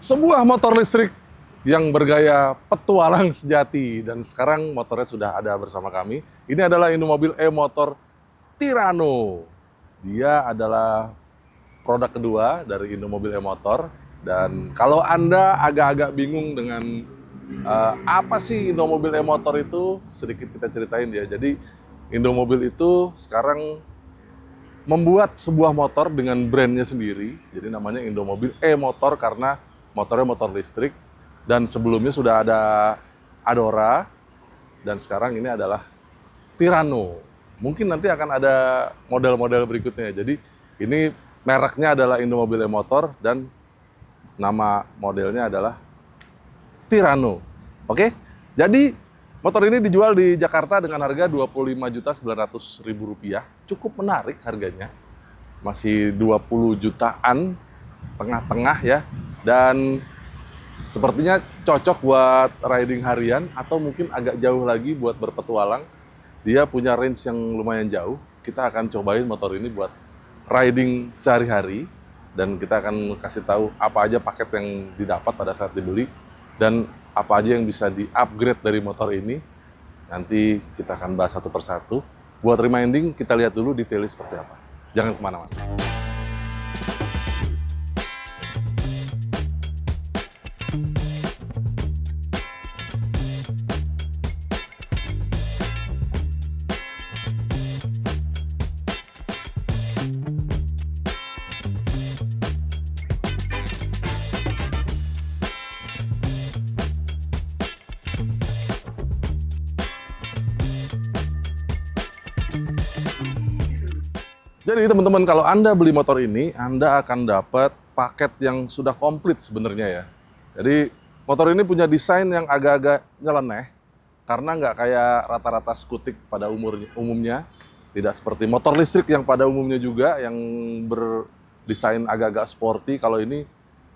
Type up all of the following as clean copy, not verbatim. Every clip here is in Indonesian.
Sebuah motor listrik yang bergaya petualang sejati, dan sekarang motornya sudah ada bersama kami. Ini adalah Indomobil e-motor Tirano. Dia adalah produk kedua dari Indomobil e-motor, dan kalau Anda agak-agak bingung dengan apa sih Indomobil e-motor itu, sedikit kita ceritain ya. Jadi Indomobil itu sekarang membuat sebuah motor dengan brandnya sendiri, jadi namanya Indomobil e-motor karena motornya motor listrik, dan sebelumnya sudah ada Adora, dan sekarang ini adalah Tirano. Mungkin nanti akan ada model-model berikutnya, jadi ini mereknya adalah Indomobil e-motor dan nama modelnya adalah Tirano. Oke, jadi motor ini dijual di Jakarta dengan harga Rp25.900.000. Cukup menarik harganya. Masih 20 jutaan, tengah-tengah ya. Dan sepertinya cocok buat riding harian atau mungkin agak jauh lagi buat berpetualang. Dia punya range yang lumayan jauh. Kita akan cobain motor ini buat riding sehari-hari. Dan kita akan kasih tahu apa aja paket yang didapat pada saat dibeli. Dan apa aja yang bisa di-upgrade dari motor ini. Nanti kita akan bahas satu persatu. Buat reminding, kita lihat dulu detailnya seperti apa. Jangan kemana-mana. Jadi teman-teman, kalau Anda beli motor ini, Anda akan dapat paket yang sudah komplit sebenarnya ya. Jadi motor ini punya desain yang agak-agak nyeleneh, karena nggak kayak rata-rata skutik pada umumnya. Tidak seperti motor listrik yang pada umumnya juga, yang berdesain agak-agak sporty. Kalau ini,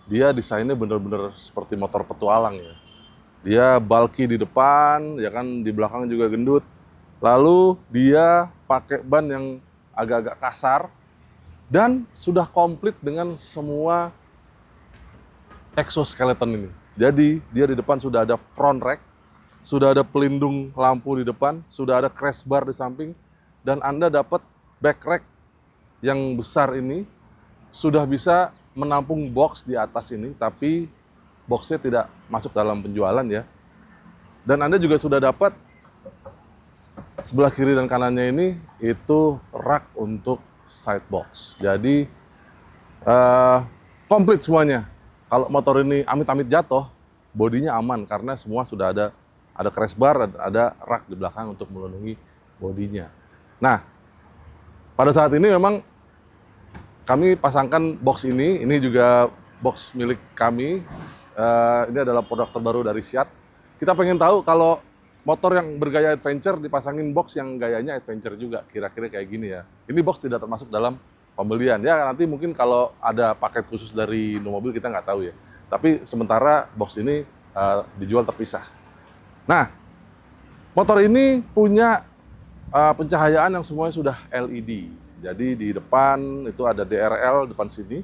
dia desainnya bener-bener seperti motor petualang ya. Dia bulky di depan, ya kan, di belakang juga gendut. Lalu dia pakai ban yang agak-agak kasar, dan sudah komplit dengan semua exoskeleton ini. Jadi dia di depan sudah ada front rack, sudah ada pelindung lampu di depan, sudah ada crash bar di samping, dan Anda dapat back rack yang besar ini, sudah bisa menampung box di atas ini, tapi boxnya tidak masuk dalam penjualan ya. Dan Anda juga sudah dapat sebelah kiri dan kanannya ini itu rak untuk side box. Jadi komplit semuanya. Kalau motor ini amit-amit jatuh, bodinya aman karena semua sudah ada crash bar, ada rak di belakang untuk melindungi bodinya. Nah, pada saat ini memang kami pasangkan box ini juga box milik kami. Ini adalah produk terbaru dari Siat. Kita pengen tahu kalau motor yang bergaya adventure dipasangin box yang gayanya adventure juga, kira-kira kayak gini ya. Ini box tidak termasuk dalam pembelian. Ya nanti mungkin kalau ada paket khusus dari Indomobil kita nggak tahu ya. Tapi sementara box ini dijual terpisah. Nah, motor ini punya pencahayaan yang semuanya sudah LED. Jadi di depan itu ada DRL depan sini.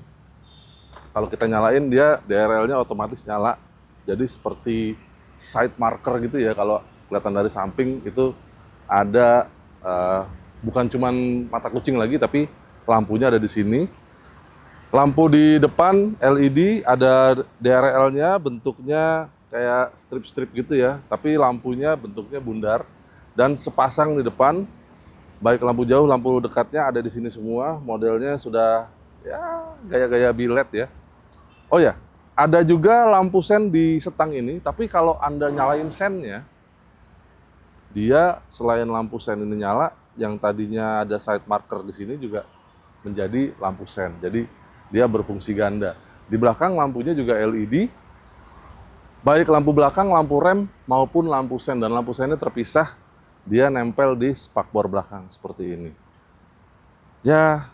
Kalau kita nyalain dia DRL-nya otomatis nyala. Jadi seperti side marker gitu ya, kalau kelihatan dari samping itu ada bukan cuman mata kucing lagi, tapi lampunya ada di sini. Lampu di depan LED, ada DRL-nya bentuknya kayak strip-strip gitu ya, tapi lampunya bentuknya bundar dan sepasang di depan. Baik lampu jauh, lampu dekatnya ada di sini semua. Modelnya sudah ya gaya-gaya biled ya. Oh ya, ada juga lampu sen di setang ini, tapi kalau Anda nyalain sennya, dia selain lampu sen ini nyala, yang tadinya ada side marker di sini juga menjadi lampu sen. Jadi dia berfungsi ganda. Di belakang lampunya juga LED, baik lampu belakang, lampu rem maupun lampu sen, dan lampu sennya terpisah. Dia nempel di spakbor belakang seperti ini. Ya,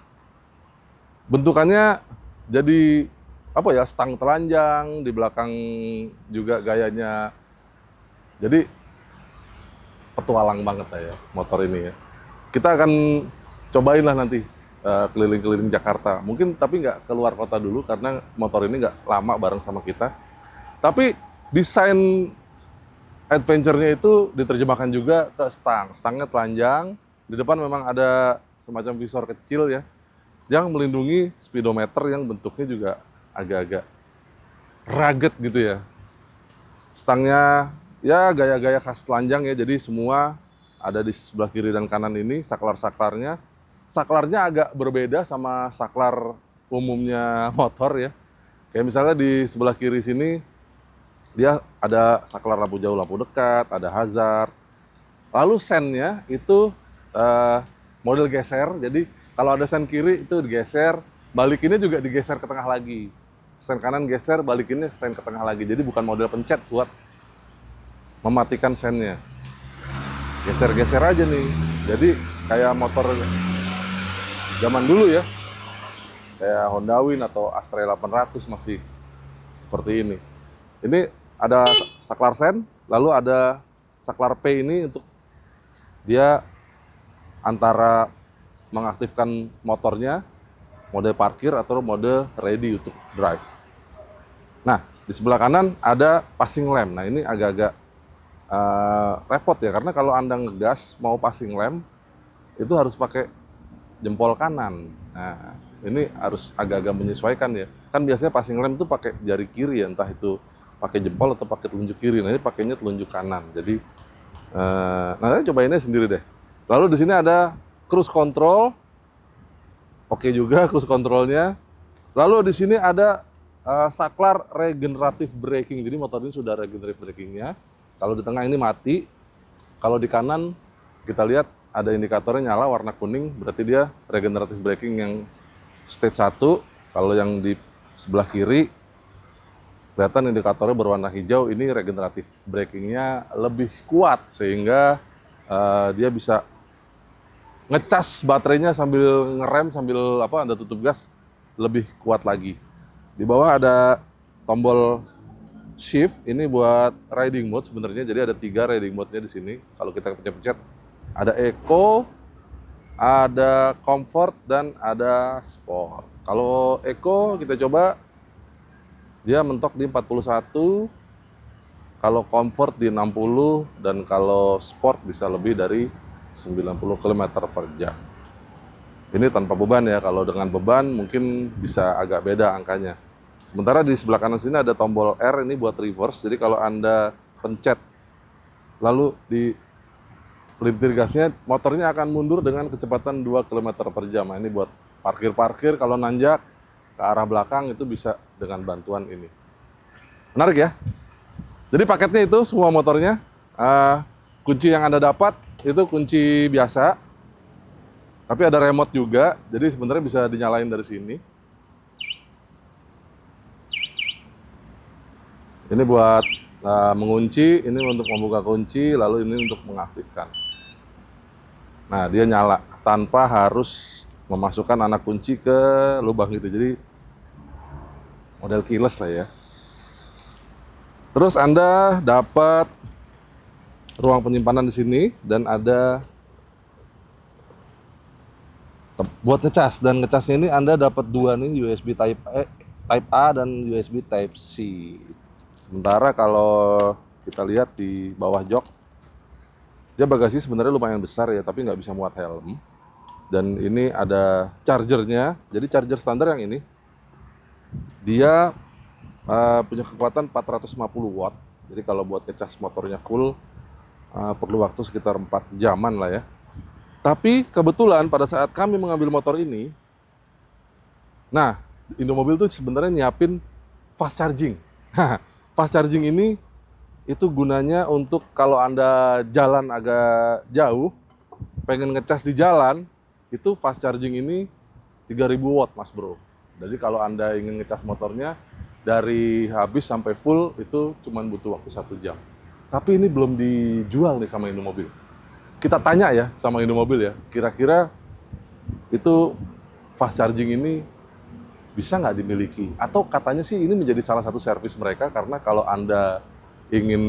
bentukannya jadi apa ya, stang telanjang, di belakang juga gayanya. Jadi petualang banget saya motor ini ya. Kita akan cobain lah nanti keliling-keliling Jakarta. Mungkin tapi nggak keluar kota dulu karena motor ini nggak lama bareng sama kita. Tapi desain adventure-nya itu diterjemahkan juga ke stang. Stangnya telanjang, di depan memang ada semacam visor kecil ya, yang melindungi speedometer yang bentuknya juga agak-agak rugged gitu ya. Stangnya ya gaya-gaya khas telanjang ya, jadi semua ada di sebelah kiri dan kanan ini saklar-saklarnya. Saklarnya agak berbeda sama saklar umumnya motor ya. Kayak misalnya di sebelah kiri sini dia ada saklar lampu jauh, lampu dekat, ada hazard. Lalu sennya itu model geser, jadi kalau ada sen kiri itu digeser, balikinnya juga digeser ke tengah lagi. Sen kanan geser, balikinnya sen ke tengah lagi. Jadi bukan model pencet buat mematikan sennya. Geser-geser aja nih. Jadi kayak motor zaman dulu ya, kayak Honda Win atau Astra 800 masih seperti ini. Ini ada saklar sen, lalu ada saklar P ini untuk dia antara mengaktifkan motornya, mode parkir atau mode ready untuk drive. Nah, di sebelah kanan ada passing lamp. Nah, ini agak-agak repot ya, karena kalau Anda ngegas mau passing lamp, itu harus pakai jempol kanan. Nah, ini harus agak-agak menyesuaikan ya. Kan biasanya passing lamp itu pakai jari kiri ya, entah itu pakai jempol atau pakai telunjuk kiri. Nah, ini pakainya telunjuk kanan. Jadi, nah cobainnya sendiri deh. Lalu di sini ada cruise control. Oke juga cruise controlnya. Lalu di sini ada saklar regenerative braking. Jadi motor ini sudah regenerative brakingnya. Kalau di tengah ini mati. Kalau di kanan kita lihat ada indikatornya nyala warna kuning, berarti dia regenerative braking yang stage 1. Kalau yang di sebelah kiri kelihatan indikatornya berwarna hijau, ini regenerative brakingnya lebih kuat sehingga dia bisa ngecas baterainya sambil ngerem, sambil Anda tutup gas lebih kuat lagi. Di bawah ada tombol shift, ini buat riding mode sebenarnya. Jadi ada 3 riding mode-nya di sini. Kalau kita pencet-pencet ada eco, ada comfort dan ada sport. Kalau eco kita coba dia mentok di 41, kalau comfort di 60 dan kalau sport bisa lebih dari 90 km per jam. Ini tanpa beban ya, kalau dengan beban mungkin bisa agak beda angkanya. Sementara di sebelah kanan sini ada tombol R, ini buat reverse. Jadi kalau Anda pencet lalu di pelintir gasnya, motornya akan mundur dengan kecepatan 2 km per jam. Nah, ini buat parkir-parkir, kalau nanjak ke arah belakang itu bisa dengan bantuan ini. Menarik ya? Jadi paketnya itu semua motornya. Kunci yang Anda dapat itu kunci biasa, tapi ada remote juga, jadi sebenarnya bisa dinyalain dari sini. Ini buat mengunci, ini untuk membuka kunci, lalu ini untuk mengaktifkan. Nah, dia nyala tanpa harus memasukkan anak kunci ke lubang gitu, jadi model keyless lah ya. Terus Anda dapat ruang penyimpanan di sini dan ada buat ngecas, dan ngecasnya ini Anda dapat 2 nih, USB Type A dan USB Type C. Sementara kalau kita lihat di bawah jok, dia bagasi sebenarnya lumayan besar ya, tapi nggak bisa muat helm. Dan ini ada chargernya, jadi charger standar yang ini dia punya kekuatan 450 watt. Jadi kalau buat ngecas motornya full perlu waktu sekitar 4 jaman lah ya. Tapi kebetulan pada saat kami mengambil motor ini, nah Indomobil tuh sebenarnya nyiapin fast charging. Fast charging ini itu gunanya untuk kalau Anda jalan agak jauh, pengen ngecas di jalan, itu fast charging ini 3000 watt mas bro. Jadi kalau Anda ingin ngecas motornya dari habis sampai full itu cuma butuh waktu 1 jam. Tapi ini belum dijual nih sama Indomobil. Kita tanya ya sama Indomobil ya, kira-kira itu fast charging ini bisa nggak dimiliki? Atau katanya sih ini menjadi salah satu servis mereka, karena kalau Anda ingin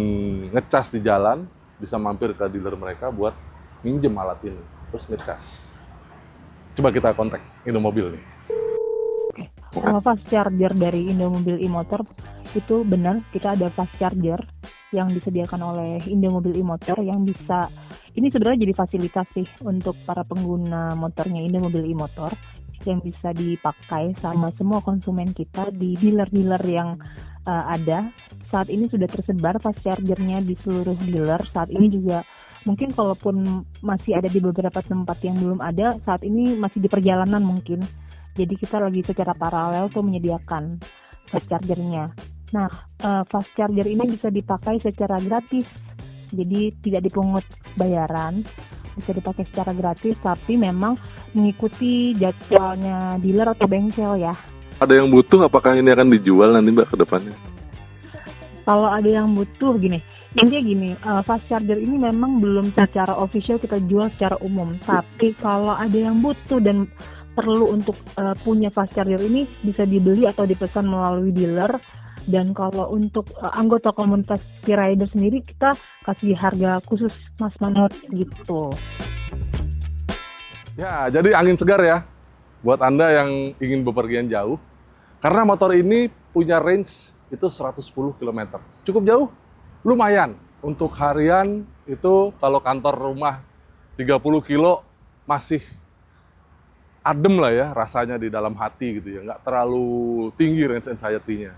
ngecas di jalan, bisa mampir ke dealer mereka buat minjem alat ini, terus ngecas. Coba kita kontak Indomobil nih. Fast charger dari Indomobil e-motor itu benar, kita ada fast charger yang disediakan oleh Indomobil e-motor yang bisa, ini sebenarnya jadi fasilitas sih untuk para pengguna motornya Indomobil e-motor yang bisa dipakai sama semua konsumen kita di dealer-dealer yang ada. Saat ini sudah tersebar fast chargernya di seluruh dealer. Saat ini juga mungkin kalaupun masih ada di beberapa tempat yang belum ada, saat ini masih di perjalanan mungkin. Jadi kita lagi secara paralel tuh menyediakan fast chargernya. Nah, fast charger ini bisa dipakai secara gratis. Jadi tidak dipungut bayaran, bisa dipakai secara gratis, tapi memang mengikuti jadwalnya dealer atau bengkel ya. Ada yang butuh, apakah ini akan dijual nanti Mbak ke depannya? Kalau ada yang butuh intinya gini, fast charger ini memang belum secara official kita jual secara umum. Tapi kalau ada yang butuh dan perlu untuk punya fast charger ini, bisa dibeli atau dipesan melalui dealer. Dan kalau untuk anggota komunitas P-Rider sendiri, kita kasih harga khusus Mas Manot gitu. Ya, jadi angin segar ya buat Anda yang ingin bepergian jauh. Karena motor ini punya range itu 110 km. Cukup jauh? Lumayan. Untuk harian itu kalau kantor rumah 30 kilo masih adem lah ya rasanya di dalam hati gitu ya. Nggak terlalu tinggi range anxiety-nya.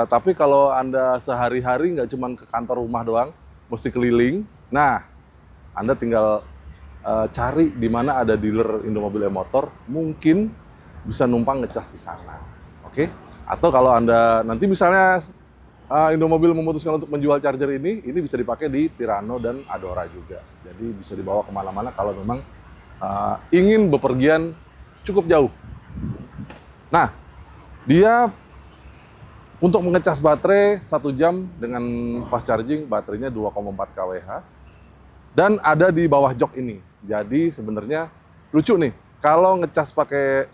Tapi kalau Anda sehari-hari nggak cuma ke kantor rumah doang, mesti keliling. Nah, Anda tinggal cari di mana ada dealer Indomobil e-motor, mungkin bisa numpang ngecas di sana. Oke? Atau kalau Anda nanti misalnya Indomobil memutuskan untuk menjual charger ini bisa dipakai di Pirano dan Adora juga. Jadi bisa dibawa kemana-mana kalau memang ingin bepergian cukup jauh. Nah, dia untuk mengecas baterai 1 jam dengan fast charging, baterainya 2,4 kWh. Dan ada di bawah jok ini. Jadi sebenarnya lucu nih, kalau ngecas pakai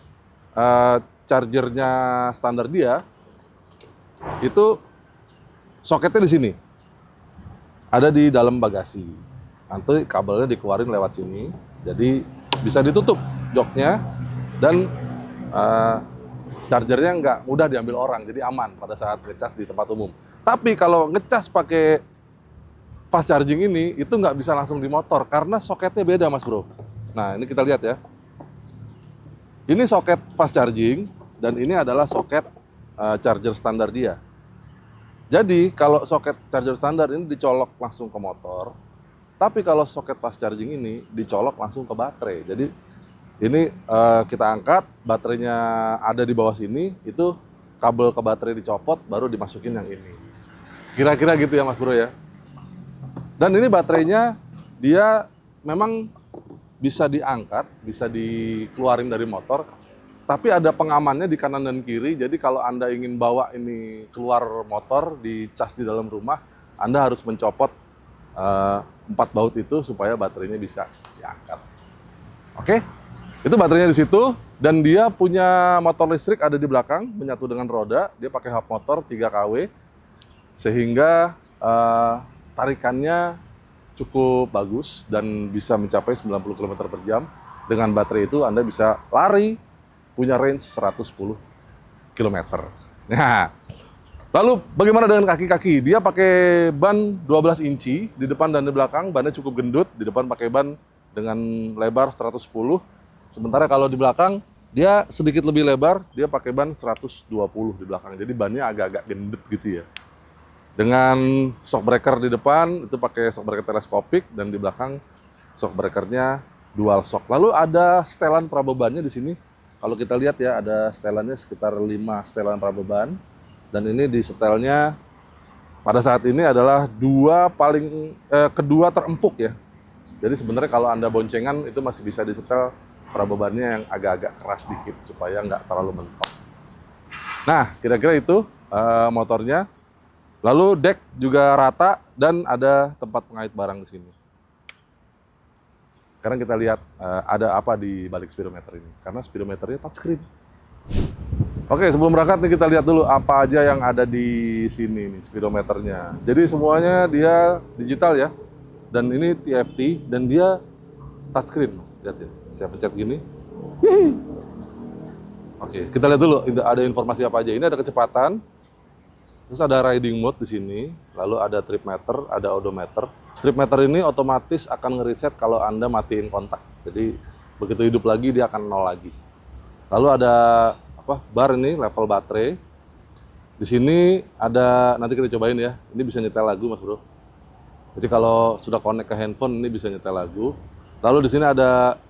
chargernya standar dia, itu soketnya di sini. Ada di dalam bagasi. Nanti kabelnya dikeluarin lewat sini. Jadi bisa ditutup joknya dan chargernya nggak mudah diambil orang, jadi aman pada saat ngecas di tempat umum. Tapi kalau ngecas pakai fast charging ini, itu nggak bisa langsung di motor, karena soketnya beda Mas Bro. Nah ini kita lihat ya. Ini soket fast charging, dan ini adalah soket charger standar dia. Jadi kalau soket charger standar ini dicolok langsung ke motor, tapi kalau soket fast charging ini dicolok langsung ke baterai. Jadi ini kita angkat, baterainya ada di bawah sini, itu kabel ke baterai dicopot, baru dimasukin yang ini. Kira-kira gitu ya Mas Bro ya. Dan ini baterainya, dia memang bisa diangkat, bisa dikeluarin dari motor, tapi ada pengamannya di kanan dan kiri, jadi kalau Anda ingin bawa ini keluar motor, dicas di dalam rumah, Anda harus mencopot 4 baut itu supaya baterainya bisa diangkat. Oke? Itu baterainya di situ, dan dia punya motor listrik ada di belakang, menyatu dengan roda, dia pakai hub motor 3 kW, sehingga tarikannya cukup bagus dan bisa mencapai 90 km per jam. Dengan baterai itu Anda bisa lari, punya range 110 km. Nah, lalu bagaimana dengan kaki-kaki? Dia pakai ban 12 inci di depan dan di belakang, bannya cukup gendut, di depan pakai ban dengan lebar 110. Sementara kalau di belakang, dia sedikit lebih lebar, dia pakai ban 120 di belakang. Jadi bannya agak-agak gendut gitu ya. Dengan shock breaker di depan, itu pakai shock breaker teleskopik, dan di belakang shock breakernya dual shock. Lalu ada setelan prabebannya di sini. Kalau kita lihat ya, ada setelannya sekitar 5 setelan prabeban. Dan ini di setelnya pada saat ini adalah kedua terempuk ya. Jadi sebenarnya kalau Anda boncengan itu masih bisa disetel prabebannya yang agak-agak keras dikit supaya nggak terlalu mentok. Nah, kira-kira itu motornya. Lalu deck juga rata dan ada tempat pengait barang di sini. Sekarang kita lihat ada apa di balik speedometer ini, karena speedometernya touchscreen. Oke, sebelum berangkat nih kita lihat dulu apa aja yang ada di sini nih speedometernya. Jadi semuanya dia digital ya, dan ini TFT dan dia touchscreen Mas. Lihat ya, saya pencet gini, Oke, kita lihat dulu ada informasi apa aja. Ini ada kecepatan, terus ada riding mode di sini, lalu ada trip meter, ada odometer. Trip meter ini otomatis akan ngeriset kalau Anda matiin kontak. Jadi begitu hidup lagi dia akan nol lagi. Lalu ada bar ini level baterai. Di sini ada, nanti kita cobain ya. Ini bisa nyetel lagu, Mas Bro. Jadi kalau sudah connect ke handphone ini bisa nyetel lagu. Lalu di sini ada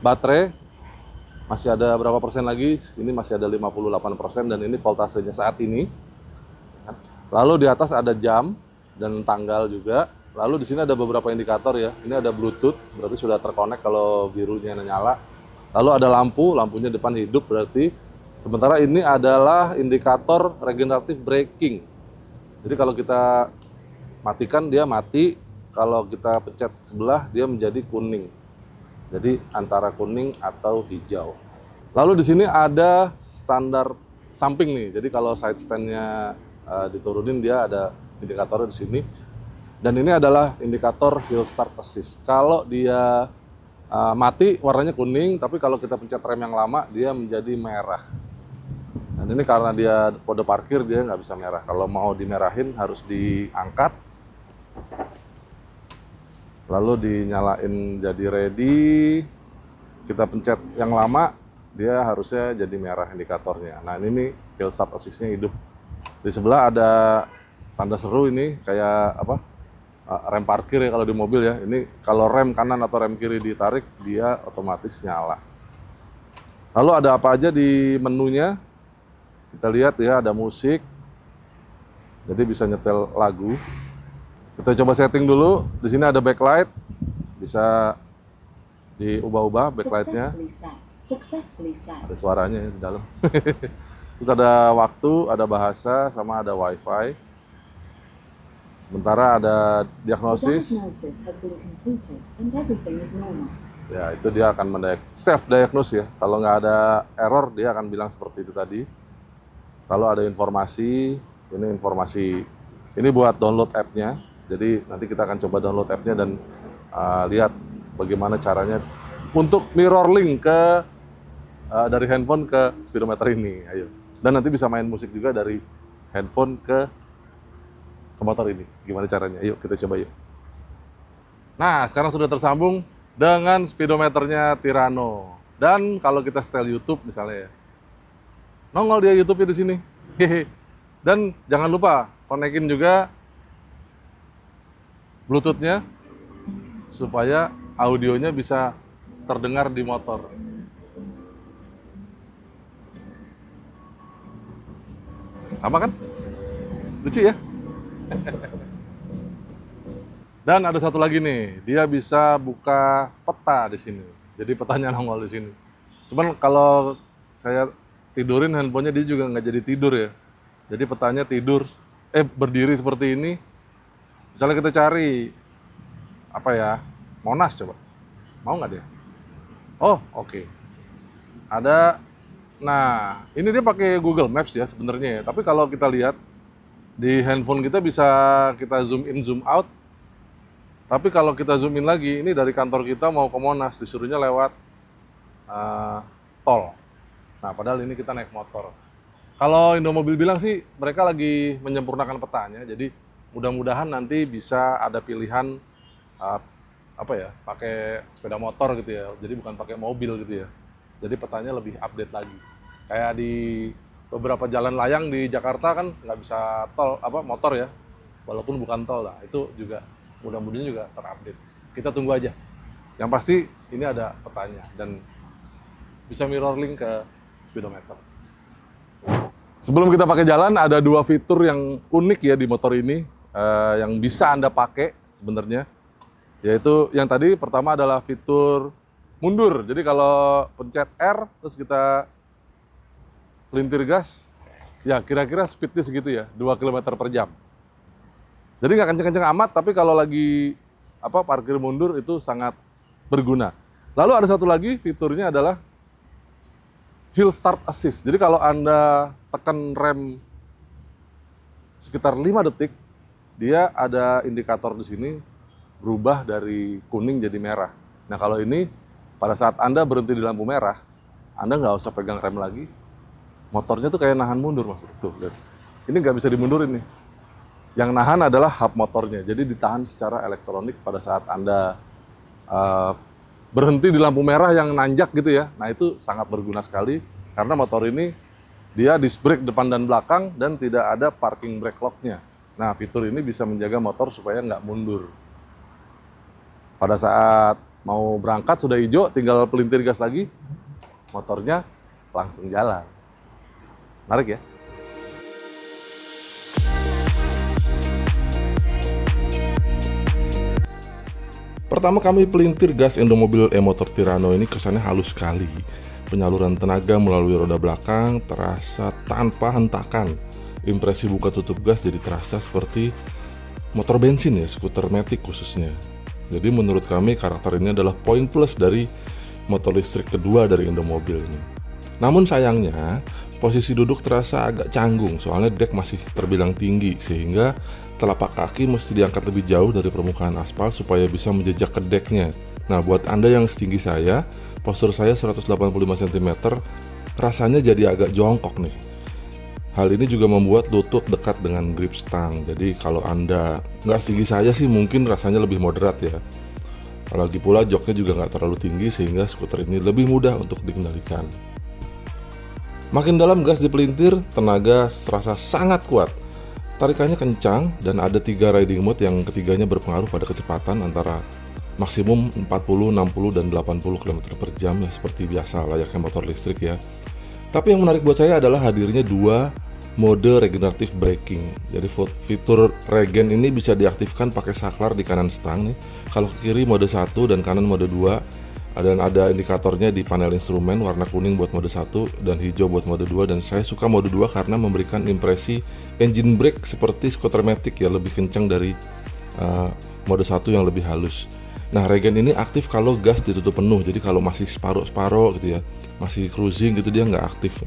baterai. Masih ada berapa persen lagi? Ini masih ada 58% dan ini voltasenya saat ini. Lalu di atas ada jam dan tanggal juga. Lalu di sini ada beberapa indikator ya. Ini ada Bluetooth, berarti sudah terkonek kalau birunya nyala. Lalu ada lampu, lampunya depan hidup berarti. Sementara ini adalah indikator regenerative braking. Jadi kalau kita matikan dia mati, kalau kita pencet sebelah dia menjadi kuning. Jadi antara kuning atau hijau. Lalu di sini ada standar samping nih. Jadi kalau side stand-nya diturunin dia ada indikatornya di sini. Dan ini adalah indikator hill start assist. Kalau dia mati warnanya kuning, tapi kalau kita pencet rem yang lama dia menjadi merah. Dan ini karena dia kode parkir dia nggak bisa merah. Kalau mau dimerahin harus diangkat. Lalu dinyalain jadi ready, kita pencet yang lama, dia harusnya jadi merah indikatornya. Nah ini nih hill start assist-nya hidup. Di sebelah ada tanda seru ini, kayak rem parkir ya kalau di mobil ya. Ini kalau rem kanan atau rem kiri ditarik, dia otomatis nyala. Lalu ada apa aja di menunya? Kita lihat ya, ada musik, jadi bisa nyetel lagu. Kita coba setting dulu. Di sini ada backlight, bisa diubah-ubah backlightnya. Ada suaranya ya di dalam. Terus ada waktu, ada bahasa, sama ada wifi. Sementara ada diagnosis. Ya itu dia akan self diagnose ya. Kalau nggak ada error dia akan bilang seperti itu tadi. Lalu ada informasi, ini informasi, ini buat download app-nya. Jadi nanti kita akan coba download app-nya dan lihat bagaimana caranya untuk mirror link ke dari handphone ke speedometer ini. Ayo. Dan nanti bisa main musik juga dari handphone ke motor ini. Gimana caranya? Ayo kita coba yuk. Nah, sekarang sudah tersambung dengan speedometernya Tirano. Dan kalau kita setel YouTube misalnya ya, nongol dia YouTube-nya di sini. Dan jangan lupa konekin juga Bluetooth-nya supaya audionya bisa terdengar di motor. Sama kan? Lucu ya? Dan ada satu lagi nih, dia bisa buka peta di sini. Jadi petanya nongol di sini. Cuman kalau saya tidurin handphonenya dia juga nggak jadi tidur ya. Jadi petanya berdiri seperti ini. Misalnya kita cari Monas coba. Mau nggak dia? Oh, oke. Ada. Nah, ini dia pakai Google Maps ya sebenarnya ya. Tapi kalau kita lihat di handphone kita bisa kita zoom in, zoom out. Tapi kalau kita zoom in lagi, ini dari kantor kita mau ke Monas, disuruhnya lewat tol. Nah, padahal ini kita naik motor. Kalau Indomobil bilang sih, mereka lagi menyempurnakan petanya. Jadi mudah-mudahan nanti bisa ada pilihan pakai sepeda motor gitu ya. Jadi bukan pakai mobil gitu ya. Jadi petanya lebih update lagi. Kayak di beberapa jalan layang di Jakarta kan nggak bisa motor ya. Walaupun bukan tol lah. Itu juga mudah-mudahan juga terupdate. Kita tunggu aja. Yang pasti ini ada petanya dan bisa mirror link ke speedometer. Sebelum kita pakai jalan, ada dua fitur yang unik ya di motor ini yang bisa Anda pakai sebenarnya. Yaitu yang tadi pertama adalah fitur mundur. Jadi kalau pencet R terus kita pelintir gas, ya kira-kira speednya segitu ya, 2 km per jam. Jadi nggak kenceng-kenceng amat, tapi kalau lagi parkir mundur itu sangat berguna. Lalu ada satu lagi fiturnya adalah Hill Start Assist. Jadi kalau Anda tekan rem sekitar 5 detik, dia ada indikator di sini berubah dari kuning jadi merah. Nah kalau ini pada saat Anda berhenti di lampu merah, Anda nggak usah pegang rem lagi, motornya tuh kayak nahan mundur, Mas. Tuh, lihat. Ini nggak bisa dimundurin nih. Yang nahan adalah hub motornya, jadi ditahan secara elektronik pada saat Anda berhenti di lampu merah yang nanjak gitu ya. Nah itu sangat berguna sekali, karena motor ini dia disc brake depan dan belakang dan tidak ada parking brake lock-nya. Nah fitur ini bisa menjaga motor supaya nggak mundur. Pada saat mau berangkat sudah hijau, tinggal pelintir gas lagi, motornya langsung jalan. Menarik ya? Pertama kami pelintir gas Indomobil e-motor Tirano ini kesannya halus sekali. Penyaluran tenaga melalui roda belakang terasa tanpa hentakan. Impresi buka tutup gas jadi terasa seperti motor bensin ya, skuter matic khususnya. Jadi menurut kami karakter ini adalah poin plus dari motor listrik kedua dari Indomobil ini. Namun sayangnya posisi duduk terasa agak canggung soalnya dek masih terbilang tinggi sehingga telapak kaki mesti diangkat lebih jauh dari permukaan aspal supaya bisa menjejak ke deknya. Nah buat Anda yang setinggi saya, postur saya 185 cm, rasanya jadi agak jongkok nih. Hal ini juga membuat lutut dekat dengan grip stang. Jadi kalau Anda nggak setinggi saya sih mungkin rasanya lebih moderat ya. Lagi pula joknya juga nggak terlalu tinggi sehingga skuter ini lebih mudah untuk dikendalikan. Makin dalam gas dipelintir, tenaga serasa sangat kuat. Tarikannya kencang dan ada 3 riding mode yang ketiganya berpengaruh pada kecepatan antara maksimum 40, 60, dan 80 km per jam ya seperti biasa layaknya motor listrik ya. Tapi yang menarik buat saya adalah hadirnya 2 mode regenerative braking. Jadi fitur regen ini bisa diaktifkan pakai saklar di kanan stang nih. Kalau ke kiri mode 1 dan kanan mode 2. Dan ada indikatornya di panel instrumen, warna kuning buat mode 1 dan hijau buat mode 2. Dan saya suka mode 2 karena memberikan impresi engine brake seperti skuter matic ya, lebih kencang dari mode 1 yang lebih halus. Nah regen ini aktif kalau gas ditutup penuh, jadi kalau masih separuh gitu ya, masih cruising gitu dia nggak aktif.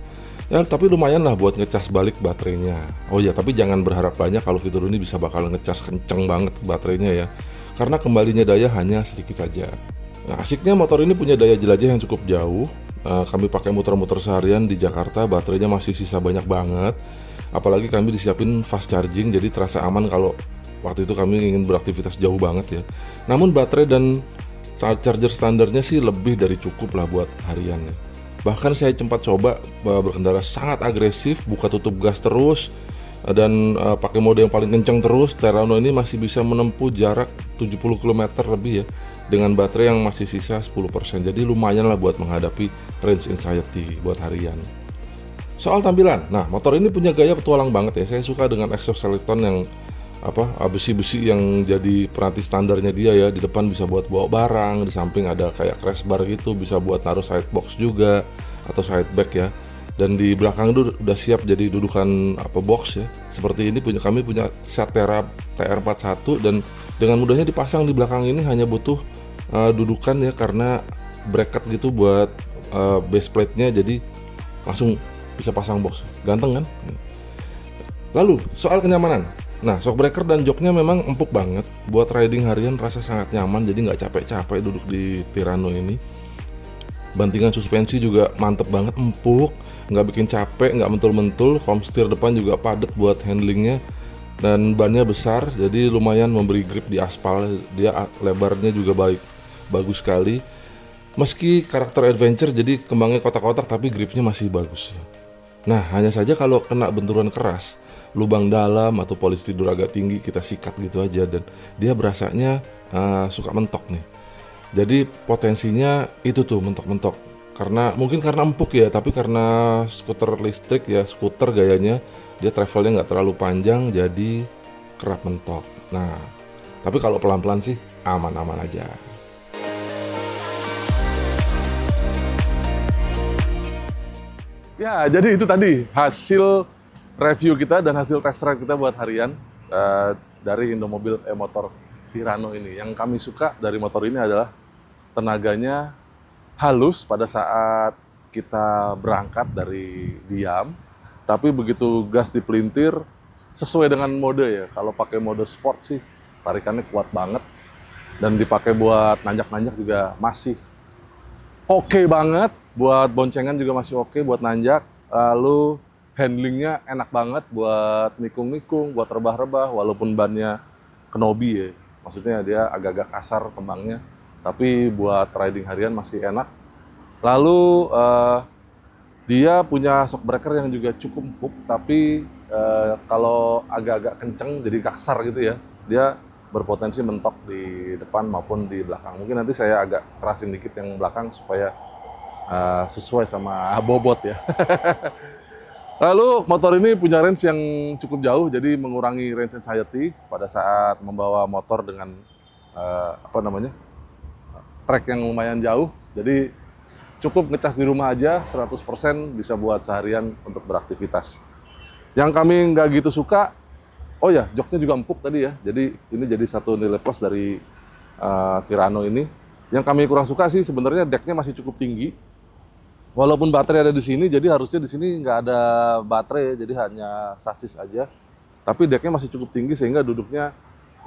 Ya tapi lumayan lah buat ngecas balik baterainya. Oh ya tapi jangan berharap banyak kalau fitur ini bisa bakal ngecas kenceng banget baterainya ya, karena kembalinya daya hanya sedikit saja. Nah, asiknya motor ini punya daya jelajah yang cukup jauh. Kami pakai muter-muter seharian di Jakarta, baterainya masih sisa banyak banget. Apalagi kami disiapin fast charging, jadi terasa aman kalau waktu itu kami ingin beraktivitas jauh banget ya. Namun baterai dan charger standarnya sih lebih dari cukup lah buat harian ya. Bahkan saya sempat coba berkendara sangat agresif, buka tutup gas terus, dan pakai mode yang paling kencang terus. Tirano ini masih bisa menempuh jarak 70 km lebih ya, dengan baterai yang masih sisa 10%. Jadi lumayan lah buat menghadapi range anxiety buat harian. Soal tampilan, nah motor ini punya gaya petualang banget ya. Saya suka dengan exoskeleton yang besi-besi yang jadi peranti standarnya dia ya. Di depan bisa buat bawa barang, di samping ada kayak crash bar gitu, bisa buat naruh side box juga atau side bag ya. Dan di belakang itu udah siap jadi dudukan box ya. Seperti ini kami punya Satera TR41 dan dengan mudahnya dipasang di belakang ini hanya butuh dudukan ya, karena bracket gitu buat base plate-nya, jadi langsung bisa pasang box. Ganteng kan? Lalu soal kenyamanan. Nah, shock breaker dan joknya memang empuk banget. Buat riding harian rasa sangat nyaman, jadi nggak capek-capek duduk di Tirano ini. Bantingan suspensi juga mantep banget, empuk, nggak bikin capek, nggak mentul-mentul. Foam steer depan juga padat buat handlingnya, dan bannya besar, jadi lumayan memberi grip di aspal. Dia lebarnya juga bagus sekali. Meski karakter adventure, jadi kembangnya kotak-kotak, tapi gripnya masih bagus. Nah, hanya saja kalau kena benturan keras, lubang dalam atau polis tidur agak tinggi, kita sikat gitu aja, dan dia berasanya suka mentok nih. Jadi potensinya itu tuh mentok-mentok. Mungkin karena empuk ya, tapi karena skuter listrik ya, skuter gayanya, dia travelnya nggak terlalu panjang, jadi kerap mentok. Nah, tapi kalau pelan-pelan sih aman-aman aja. Ya, jadi itu tadi hasil review kita dan hasil test ride kita buat harian dari Indomobil e-motor Tirano ini. Yang kami suka dari motor ini adalah tenaganya halus pada saat kita berangkat dari Diam, tapi begitu gas dipelintir sesuai dengan mode ya. Kalau pakai mode sport sih tarikannya kuat banget, dan dipakai buat nanjak-nanjak juga masih oke banget, buat boncengan juga masih oke, buat nanjak. Lalu handlingnya enak banget buat nikung-nikung, buat rebah-rebah, walaupun bannya Kenobi ya. Maksudnya dia agak-agak kasar kembangnya, tapi buat riding harian masih enak. Lalu dia punya shockbreaker yang juga cukup empuk, tapi kalau agak-agak kenceng jadi kasar gitu ya. Dia berpotensi mentok di depan maupun di belakang. Mungkin nanti saya agak kerasin dikit yang belakang supaya sesuai sama bobot ya. Lalu motor ini punya range yang cukup jauh, jadi mengurangi range anxiety pada saat membawa motor dengan trek yang lumayan jauh. Jadi cukup ngecas di rumah aja, 100% bisa buat seharian untuk beraktivitas. Yang kami nggak gitu suka, oh ya, joknya juga empuk tadi ya. Jadi ini jadi satu nilai plus dari Tirano ini. Yang kami kurang suka sih sebenarnya decknya masih cukup tinggi. Walaupun baterai ada di sini, jadi harusnya di sini nggak ada baterai, jadi hanya sasis aja. Tapi decknya masih cukup tinggi sehingga duduknya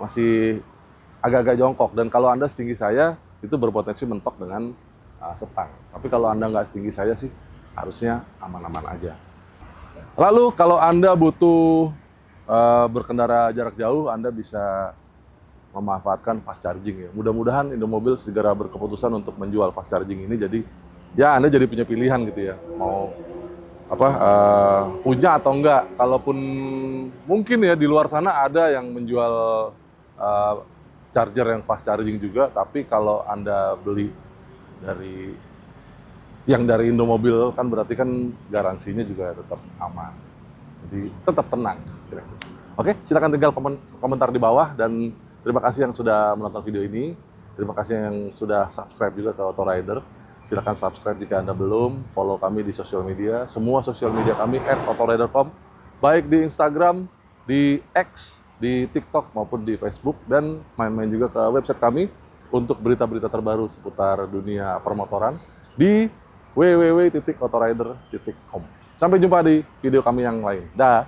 masih agak-agak jongkok. Dan kalau Anda setinggi saya, itu berpotensi mentok dengan setang. Tapi kalau Anda nggak setinggi saya sih, harusnya aman-aman aja. Lalu kalau Anda butuh berkendara jarak jauh, Anda bisa memanfaatkan fast charging ya. Mudah-mudahan Indomobil segera berkeputusan untuk menjual fast charging ini, jadi ya Anda jadi punya pilihan gitu ya, mau punya atau enggak. Kalaupun mungkin ya di luar sana ada yang menjual charger yang fast charging juga, tapi kalau Anda beli dari Indomobil kan berarti kan garansinya juga tetap aman. Jadi tetap tenang. Oke, silakan tinggal komentar di bawah, dan terima kasih yang sudah menonton video ini. Terima kasih yang sudah subscribe juga ke Autorider. Silakan subscribe jika Anda belum, follow kami di sosial media. Semua sosial media kami @autorider.com, baik di Instagram, di X, di TikTok maupun di Facebook, dan main-main juga ke website kami untuk berita-berita terbaru seputar dunia permotoran di www.autorider.com. Sampai jumpa di video kami yang lain. Dah.